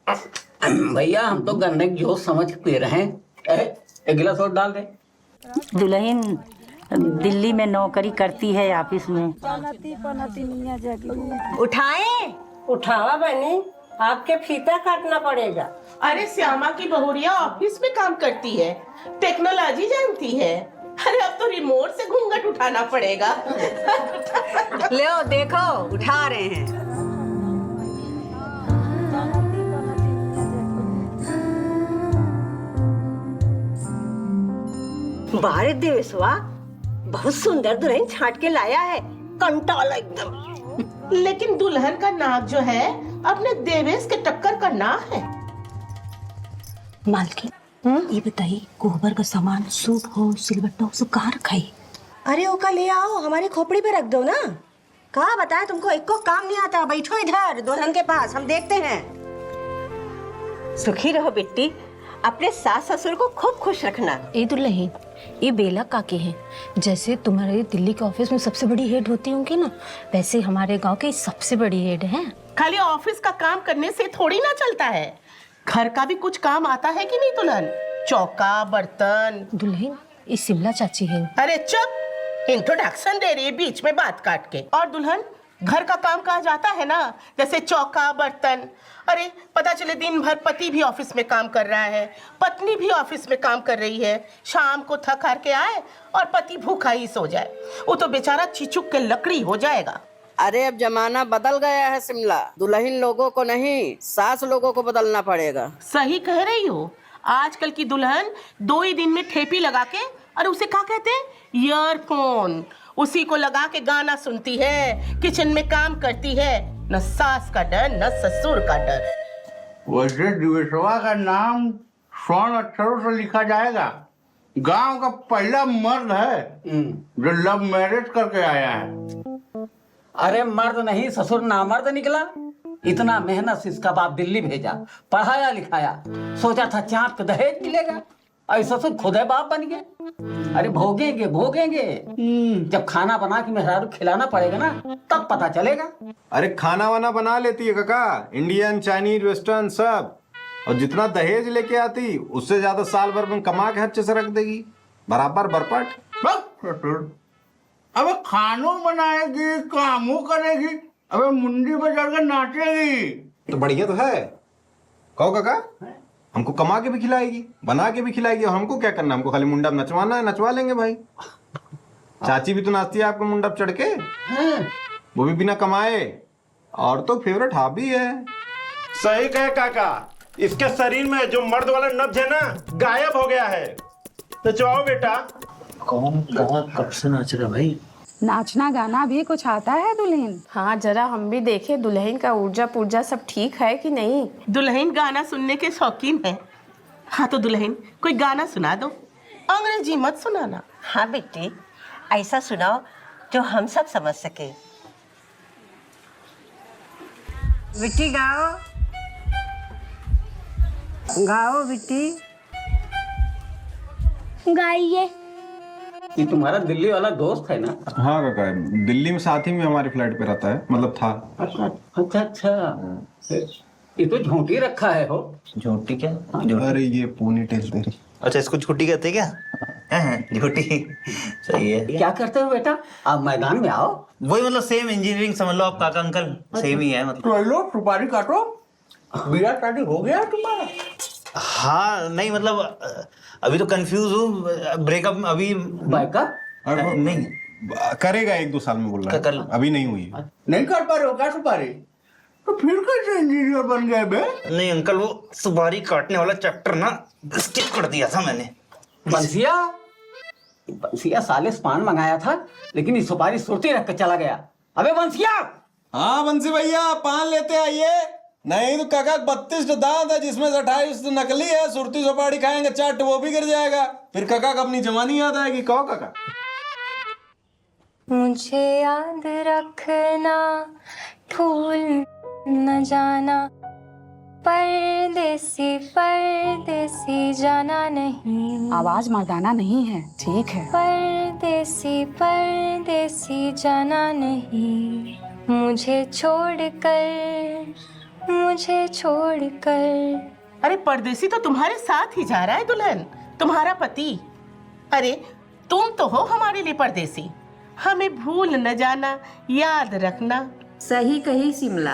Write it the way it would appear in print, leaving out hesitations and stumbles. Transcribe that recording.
भैया हम तो गन्ने की जूस समझ के पी रहे हैं। एक गिलास और डाल दे। दुल्हन दिल्ली में नौकरी करती है ऑफिस में। उठाए उठावा बहनी, आपके फीता काटना पड़ेगा। अरे श्यामा की बहुरिया ऑफिस में काम करती है, टेक्नोलॉजी जानती है। अरे अब तो रिमोट से घूंघट उठाना पड़ेगा। लो देखो उठा रहे हैं। बारे देशवा, बहुत सुंदर दुल्हन छाट के लाया है, कंटाला एकदम। लेकिन दुल्हन का नाक जो है अपने देवेश के टक्कर का ना है। मालकिन ये बताइए, गोबर का सामान, सूप हो, सिलबट्टा हो, सब कहाँ रखा है? अरे ओका ले आओ, हमारी खोपड़ी पे रख दो ना। कहा बताया तुमको, एक को काम नहीं आता। बैठो इधर दुल्हन के पास, हम देखते हैं। सुखी रहो बेटी, अपने सास ससुर को खूब खुश रखना। ए दुल्हन, ये बेला काके हैं। जैसे तुम्हारे दिल्ली के ऑफिस में सबसे बड़ी हेड होती होंगी ना, वैसे हमारे गांव की सबसे बड़ी हेड है। खाली ऑफिस का काम करने से थोड़ी ना चलता है, घर का भी कुछ काम आता है कि नहीं दुल्हन? चौका बर्तन। दुल्हन ये शिमला चाची है। अरे चुप, इंट्रोडक्शन दे रही है बीच में बात काट के। और दुल्हन, घर का काम कहा जाता है ना, जैसे चौका बर्तन। अरे पता चले दिन भर पति भी ऑफिस में काम कर रहा है, पत्नी भी ऑफिस में काम कर रही है, शाम को थक हार के आए और पति भूखा ही सो जाए, वो तो बेचारा चिचुक के लकड़ी हो जाएगा। अरे अब जमाना बदल गया है शिमला, दुल्हन लोगों को नहीं, सास लोगों को बदलना पड़ेगा। सही कह रही हो, आजकल की दुल्हन 2 ही दिन में ठेपी लगा के, और उसे क्या कहते हैं, ईयरफोन, उसी को लगा के गाना सुनती है, किचन में काम करती है। न सास का डर न ससुर का डर। वैसे दिवेशवा का नाम स्वर्ण अक्षरों से लिखा जाएगा। गांव का पहला मर्द है जो लव मैरिज करके आया है। अरे मर्द नहीं, ससुर नामर्द निकला। इतना मेहनत से इसका बाप दिल्ली भेजा, पढ़ाया लिखाया, सोचा था चाँद पे दहेज मिलेगा, और ससुर खुद है बाप बन गए। अरे भोगेंगे भोगेंगे, जब खाना बना के मेहरारू खिलाना पड़ेगा ना, तब पता चलेगा। अरे खाना वाना बना लेती है काका, इंडियन चाइनीज वेस्टर्न सब। और जितना दहेज लेके आती उससे ज्यादा साल भर में कमा के अच्छे से रख देगी, बराबर बरपट। अबे खानों बनाएगी, कामों करेगी, अबे मुंडी पे चढ़कर नाचेगी। तो बढ़िया तो है। कहो काका, हमको कमा के भी खिलाएगी, बना के भी खिलाएगी, और हमको क्या करना, हमको खाली मुंडा में नचवाना है, नचवा लेंगे भाई। चाची भी तो नाचती है आपको मुंडा पे चढ़ के, वो भी बिना कमाए, और तो फेवरेट हॉबी है। सही कहे काका, इसके शरीर में जो मर्द वाला नब्ज है ना, गायब हो गया है। नचवाओ बेटा। कौन कहाँ कब से नाच रहा भाई? नाचना गाना भी कुछ आता है दुल्हन? हाँ, जरा हम भी देखें दुल्हन का ऊर्जा पुर्जा सब ठीक है कि नहीं। दुल्हन गाना सुनने के शौकीन है। हाँ तो दुल्हन कोई गाना सुना दो, अंग्रेजी मत सुनाना। हाँ बेटी, ऐसा सुनाओ जो हम सब समझ सके। बेटी गाओ गाओ बेटी। गाइए। ये तुम्हारा दिल्ली वाला दोस्त है ना? हाँ काका, दिल्ली में साथ ही में हमारे फ्लैट पे रहता है, मतलब था। अच्छा अच्छा, ये तो झोंटी रखा है हो। झोटी क्या? अरे ये पोनी टेल तेरी। अच्छा, इसको झोटी कहते क्या? झोटी सही है। क्या करते हो बेटा, आप मैदान में आओ। वही मतलब सेम इंजीनियरिंग समझ लो आप काका अंकल, सेम ही है मतलब। तो लो सुपारी काटो, बिया शादी हो गया तुम्हारा? हाँ नहीं मतलब अभी तो कंफ्यूज हूँ, ब्रेकअप अभी। ब्रेकअप नहीं करेगा 1-2 साल में बोल रहा है, अभी नहीं हुई है। नहीं कर पा रहे हो क्या सुपारी? तो फिर कैसे इंजीनियर बन गए बे? नहीं अंकल, वो सुपारी काटने वाला चैप्टर ना स्किप कर दिया था मैंने। बंसिया सालिस पान मंगाया था, लेकिन ये सुपारी सुरती रख के चला गया। अबे बंसिया। हाँ बंसी भैया, पान लेते आइए। नहीं तो काका 32 दांत है, जिसमें से 28 नकली है। सुरती सुपारी खाएंगे चट, वो भी गिर जाएगा, फिर काका को अपनी जवानी याद आएगी। कहो काका। मुझे याद रखना, भूल न जाना, परदेसी परदेसी जाना नहीं। आवाज मर्दाना नहीं है, ठीक है। परदेसी परदेसी जाना नहीं, मुझे छोड़कर मुझे छोड़कर। अरे परदेसी तो तुम्हारे साथ ही जा रहा है दुल्हन, तुम्हारा पति। अरे तुम तो हो हमारे लिए परदेसी, हमें भूल न जाना, याद रखना। सही कही सिमला।